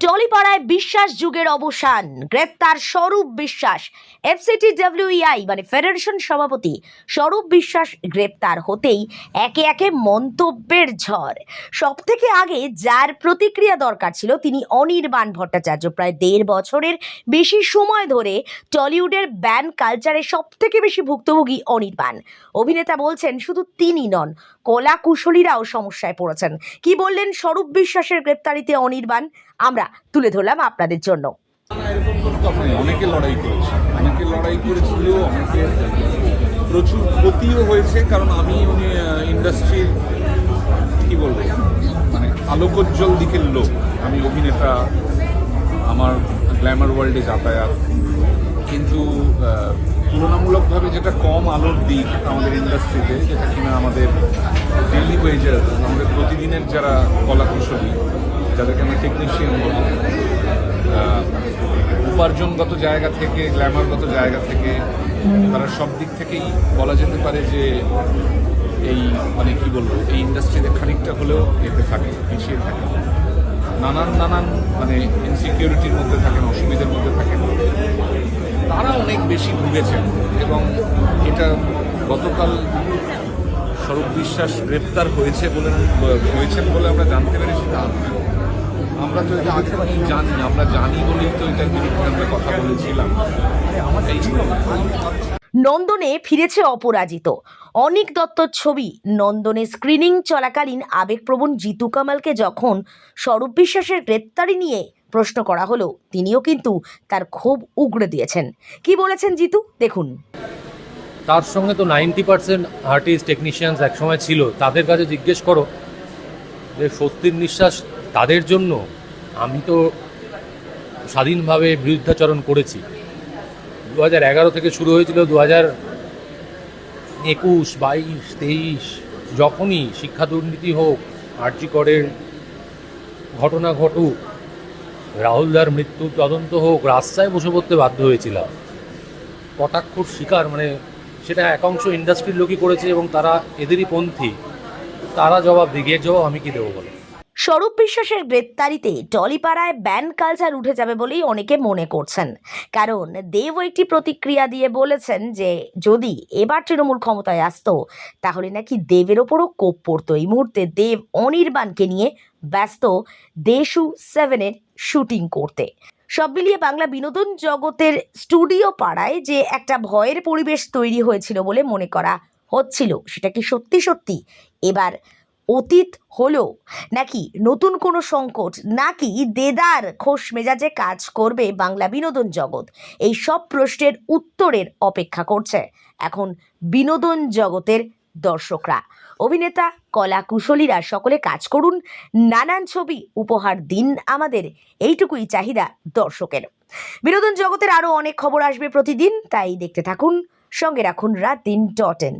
টলিপাড়ায় বিশ্বাস যুগের অবসান, গ্রেপ্তার স্বরূপ বিশ্বাস। FCTWEI মানে ফেডারেশন সভাপতি স্বরূপ বিশ্বাস গ্রেপ্তার হতেই একে একে মন্তব্যের ঝড়। সব থেকে আগে যার প্রতিক্রিয়া দরকার ছিল তিনি অনির্বাণ ভট্টাচার্য। প্রায় 1.5 বছরের বেশি সময় ধরে টলিউডের ব্যান কালচারে সব থেকে বেশি ভুক্তভোগী অনির্বাণ। অভিনেতা বলছেন শুধু তিনি নন, কলা কুশলীরাও সমস্যায় পড়েছেন। কি বললেন স্বরূপ বিশ্বাসের গ্রেপ্তারিতে অনির্বাণ, আমরা তুলে ধরলাম আপনাদের জন্য। এরকম কোনো কথা নেই, অনেকে লড়াই করেছে, অনেকে লড়াই করেছিল, অনেকে প্রচুর ক্ষতিও হয়েছে। কারণ আমি ইন্ডাস্ট্রির কি বলবো মানে আলোকোজ্জ্বল দিকের লোক। আমি অভিনেতা, আমার গ্ল্যামার ওয়ার্ল্ডে যাতায়াত, কিন্তু তুলনামূলকভাবে যেটা কম আলোর দিক আমাদের ইন্ডাস্ট্রিতে, যেটা কিনা আমাদের ডেইলি ওয়েজার, আমাদের প্রতিদিনের যারা কলাকুশলী, যাদেরকে আমরা টেকনিশিয়ান বলি, উপার্জনগত জায়গা থেকে, গ্ল্যামারগত জায়গা থেকে, তারা সব দিক থেকেই বলা যেতে পারে যে এই মানে কি বলবো, এই ইন্ডাস্ট্রিতে খানিকটা হলেও এতে থাকে, পিছিয়ে থাকে, নানান মানে ইনসিকিউরিটির মধ্যে থাকেন, অসুবিধার মধ্যে থাকেন। তারা অনেক বেশি ভুগেছেন এবং এটা গতকাল স্বরূপ বিশ্বাস গ্রেপ্তার হয়েছেন বলে আমরা জানতে পেরেছি তা নয়। আমরা তো এটা আগে থেকেই জানি, আমরা জানি বলেই তো এটার বিরুদ্ধে আমরা কথা বলেছিলাম। নন্দনে ফিরেছে অপরাজিত। অনিক দত্তর ছবি নন্দনে স্ক্রিনিং চলাকালীন আবেগপ্রবণ জিতু কামালকে যখন স্বরূপ বিশ্বাসের গ্রেপ্তারি নিয়ে প্রশ্ন করা হলো, তিনিও কিন্তু তার ক্ষোভ উগড়ে দিয়েছেন। কি বলেছেন জিতু, দেখুন। তার সঙ্গে তো 90% আর্টিস্ট টেকনিশিয়ানস একসময় ছিল, তাদের কাছে জিজ্ঞেস করো যে স্বস্তির নিঃশ্বাস তাদের জন্য। আমি তো স্বাধীনভাবে বিরুদ্ধাচরণ করেছি। 2011 থেকে শুরু হয়েছিল, 2021, 22, 23 যখনই শিক্ষা দুর্নীতি হোক, আরজি করের ঘটনা ঘটুক, রাহুলদার মৃত্যুর তদন্ত হোক, রাস্তায় বসে পড়তে বাধ্য হয়েছিলাম। কটাক্ষর শিকার, মানে সেটা একাংশ ইন্ডাস্ট্রির লোকই করেছে এবং তারা এদেরই পন্থী। তারা জবাব দিকে জবাব আমি কি দেবো বলে। স্বরূপ বিশ্বাসের গ্রেপ্তারিতে টলিপাড়ায় ব্যান কালচার উঠে যাবে বলেই অনেকে মনে করছেন। কারণ দেবও একটি প্রতিক্রিয়া দিয়ে বলেছেন যে যদি এবার তৃণমূল ক্ষমতায় আসতো তাহলে নাকি দেবের ওপরও কোপ পড়তো। এই মুহূর্তে দেব অনির্বাণকে নিয়ে ব্যস্ত দেশু 7-এর শুটিং করতে। সব মিলিয়ে বাংলা বিনোদন জগতের স্টুডিও পাড়ায় যে একটা ভয়ের পরিবেশ তৈরি হয়েছিল বলে মনে করা হচ্ছিল, সেটা কি সত্যি সত্যি এবার অতীত হলো, নাকি নতুন কোনো সংকট, নাকি দেদার খোশ মেজাজে কাজ করবে বাংলা বিনোদন জগৎ? এই সব প্রশ্নের উত্তরের অপেক্ষা করছে এখন বিনোদন জগতের দর্শকরা। অভিনেতা, কলা কুশলীরা সকলে কাজ করুন, নানান ছবি উপহার দিন আমাদের, এইটুকুই চাহিদা দর্শকের। বিনোদন জগতের আরও অনেক খবর আসবে প্রতিদিন, তাই দেখতে থাকুন, সঙ্গে রাখুন রাতদিন.in।